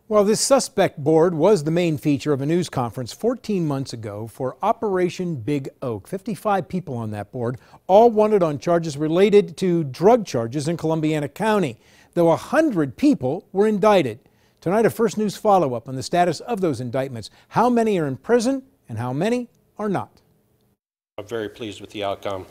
Well, this suspect board was the main feature of a news conference 14 months ago for Operation Big Oak. 55 people on that board, all wanted on charges related to drug charges in Columbiana County, though 100 people were indicted. Tonight, a First News follow-up on the status of those indictments. How many are in prison and how many are not? I'm very pleased with the outcome.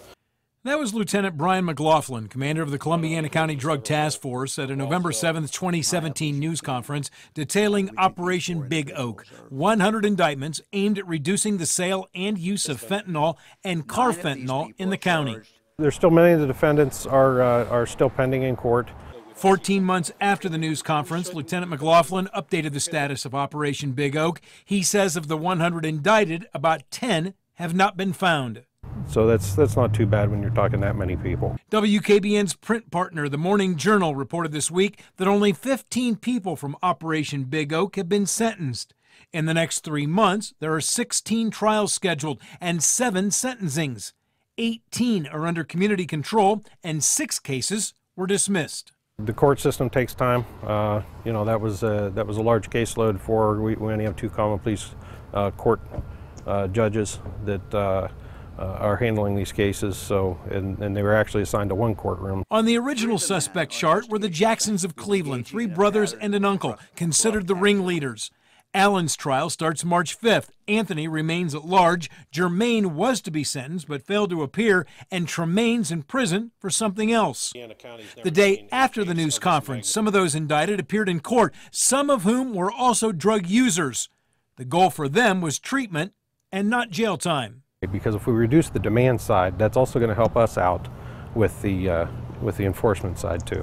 That was Lieutenant Brian McLaughlin, commander of the Columbiana County Drug Task Force, at a November 7, 2017 news conference detailing Operation Big Oak. 100 indictments aimed at reducing the sale and use of fentanyl and carfentanil in the county. There's still many of the defendants are still pending in court. 14 months after the news conference, Lieutenant McLaughlin updated the status of Operation Big Oak. He says of the 100 indicted, about 10 have not been found. So that's not too bad when you're talking that many people. WKBN's print partner, the Morning Journal, reported this week that only 15 people from Operation Big Oak have been sentenced. In the next 3 months, there are 16 trials scheduled and 7 sentencings. 18 are under community control and 6 cases were dismissed. The court system takes time. That was a large caseload for we only have 2 common pleas court judges that are handling these cases, and they were actually assigned to 1 courtroom. On the original suspect chart were the Jacksons of Cleveland, 3 brothers and an uncle, considered the ringleaders. Allen's trial starts March 5th. Anthony remains at large. Jermaine was to be sentenced but failed to appear, and Tremaine's in prison for something else. The day after the news conference, some of those indicted appeared in court, some of whom were also drug users. The goal for them was treatment and not jail time. Because if we reduce the demand side, that's also going to help us out with the enforcement side too.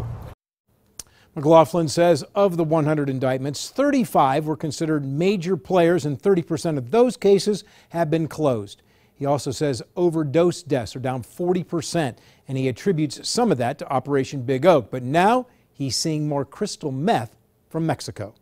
McLaughlin says of the 100 indictments, 35 were considered major players and 30% of those cases have been closed. He also says overdose deaths are down 40%, and he attributes some of that to Operation Big Oak. But now he's seeing more crystal meth from Mexico.